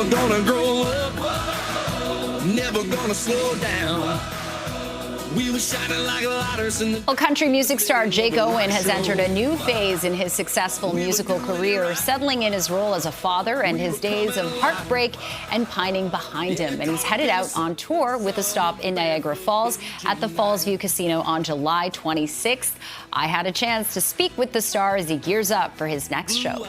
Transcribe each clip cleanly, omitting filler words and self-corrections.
never gonna grow up, never gonna slow down. We were shining like lighters in the... Well, country music star Jake Owen has entered a new phase in his successful musical career, settling in his role as a father and his days of heartbreak and pining behind him. And he's headed out on tour with a stop in Niagara Falls at the Falls View Casino on July 26th. I had a chance to speak with the star as he gears up for his next show.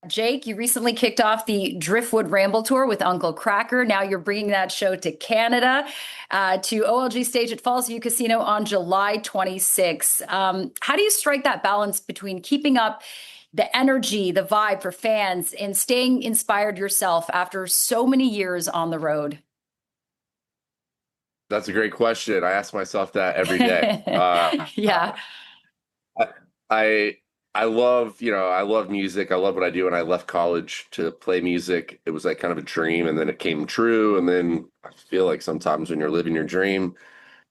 Jake, you recently kicked off the Driftwood Ramble Tour with Uncle Cracker. Now you're bringing that show to Canada, to OLG stage at Falls View Casino on July 26th. How do you strike that balance between keeping up the energy, the vibe for fans, and staying inspired yourself after so many years on the road? That's a great question. I ask myself that every day. Yeah. I love, I love music. I love what I do. And I left college to play music. It was like kind of a dream, and then it came true. And then I feel like sometimes when you're living your dream,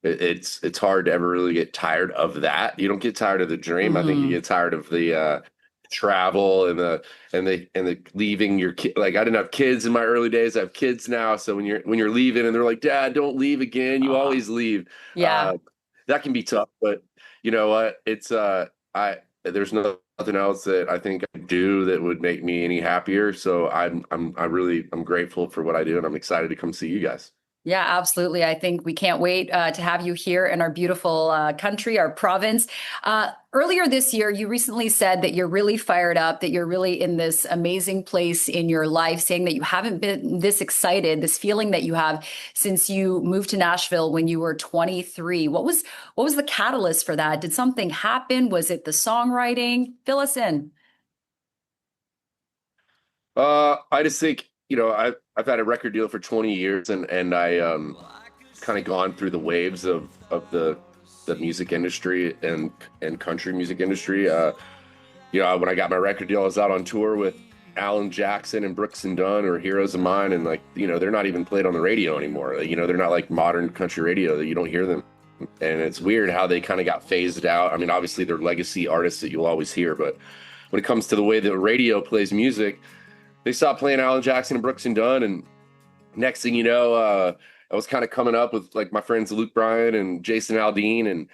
it's hard to ever really get tired of that. You don't get tired of the dream. I think you get tired of the travel and the leaving your kid. Like, I didn't have kids in my early days. I have kids now. So when you're leaving and they're like, "Dad, don't leave again. You always leave." Yeah. That can be tough, but you know what? There's nothing else that I think I do that would make me any happier. So I'm grateful for what I do, and I'm excited to come see you guys. Yeah, absolutely. I think we can't wait to have you here in our beautiful country, our province. Earlier this year, you recently said that you're really fired up, that you're really in this amazing place in your life, saying that you haven't been this excited, this feeling that you have since you moved to Nashville when you were 23. What was the catalyst for that? Did something happen? Was it the songwriting? Fill us in. I just think, I've had a record deal for 20 years, and I kind of gone through the waves of the music industry and country music industry. When I got my record deal, I was out on tour with Alan Jackson and Brooks and Dunn, or heroes of mine, and they're not even played on the radio anymore. They're not like modern country radio that you don't hear them. And it's weird how they kind of got phased out. I mean, obviously they're legacy artists that you'll always hear, but when it comes to the way the radio plays music, they stopped playing Alan Jackson and Brooks and Dunn, and next thing you know, I was kind of coming up with like my friends Luke Bryan and Jason Aldean,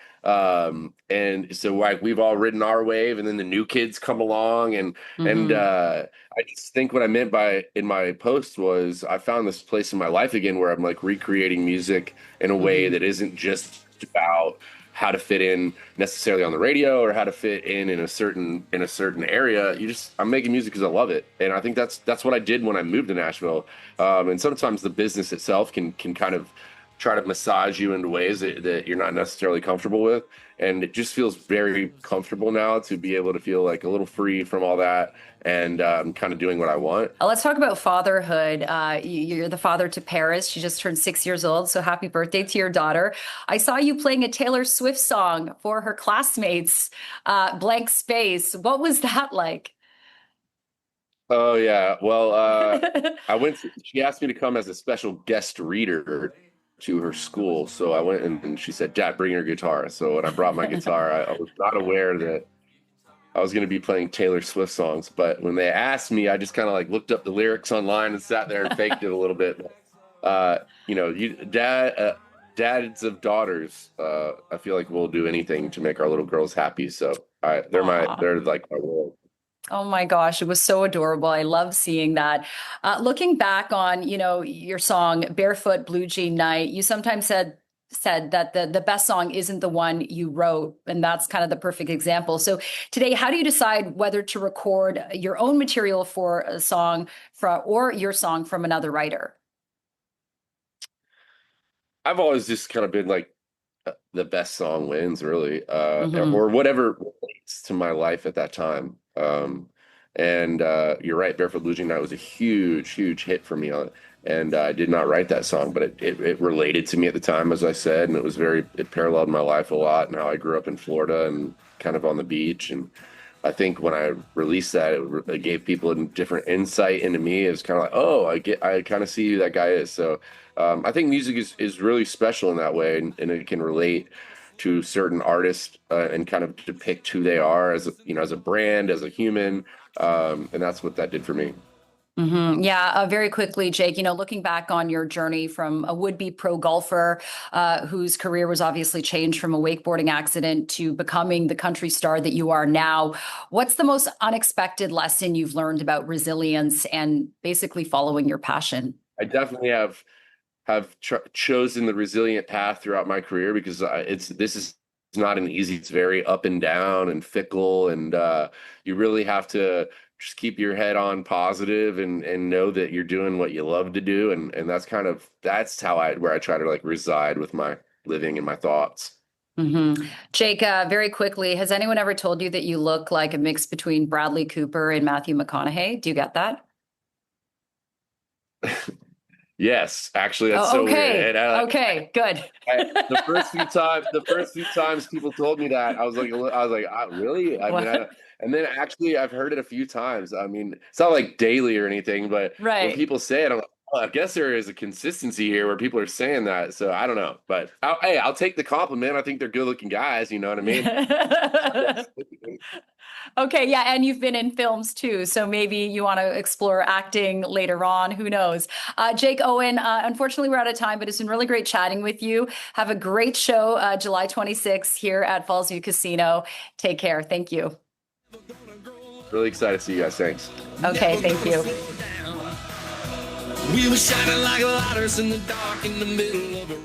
and so like we've all ridden our wave, and then the new kids come along, and I just think what I meant by in my post was I found this place in my life again where I'm like recreating music in a way that isn't just about how to fit in necessarily on the radio or how to fit in a certain area. I'm making music because I love it. And I think that's what I did when I moved to Nashville. And sometimes the business itself can kind of try to massage you into ways that you're not necessarily comfortable with. And it just feels very comfortable now to be able to feel like a little free from all that and kind of doing what I want. Let's talk about fatherhood. You're the father to Paris. She just turned 6 years old. So happy birthday to your daughter. I saw you playing a Taylor Swift song for her classmates, Blank Space. What was that like? Oh, yeah. Well, she asked me to come as a special guest reader to her school. So I went and she said, "Dad, bring your guitar." So when I brought my guitar, I was not aware that I was going to be playing Taylor Swift songs. But when they asked me, I just kind of like looked up the lyrics online and sat there and faked it a little bit. Dads of daughters, I feel like we'll do anything to make our little girls happy. So they're like my world. Oh my gosh, it was so adorable. I love seeing that. Looking back on, your song Barefoot Blue Jean Night, you sometimes said that the best song isn't the one you wrote, and that's kind of the perfect example. So today, how do you decide whether to record your own material for a song or your song from another writer? I've always just kind of been like the best song wins, really, or whatever relates to my life at that time. And you're right, Barefoot Blue Jean Night was a huge hit for me. And I did not write that song, but it related to me at the time, as I said, and it paralleled my life a lot and how I grew up in Florida and kind of on the beach. And I think when I released that, it gave people a different insight into me. It was kind of like, oh, I kind of see who that guy is. So I think music is really special in that way, and it can relate to certain artists and kind of depict who they are as a brand, as a human, and that's what that did for me. Yeah, very quickly, Jake, looking back on your journey from a would-be pro golfer whose career was obviously changed from a wakeboarding accident to becoming the country star that you are now, what's the most unexpected lesson you've learned about resilience and basically following your passion? I definitely have chosen the resilient path throughout my career because this is not an easy. It's very up and down and fickle, and you really have to just keep your head on positive and know that you're doing what you love to do, and that's how where I try to like reside with my living and my thoughts. Jake, very quickly, has anyone ever told you that you look like a mix between Bradley Cooper and Matthew McConaughey? Do you get that? Yes, actually, that's Oh, so okay. weird. Okay, good. The first few times people told me that, really? I mean, What? and then actually, I've heard it a few times. I mean, it's not like daily or anything, but when Right. people say it, I'm like, oh, I guess there is a consistency here where people are saying that. So I don't know, but I'll take the compliment. I think they're good-looking guys. You know what I mean? Okay, yeah, and you've been in films too, so maybe you want to explore acting later on. Who knows? Jake Owen, unfortunately, we're out of time, but it's been really great chatting with you. Have a great show, July 26th here at Fallsview Casino. Take care. Thank you. Really excited to see you guys. Thanks. Okay, thank you. We were shining like lighters in the dark in the middle of a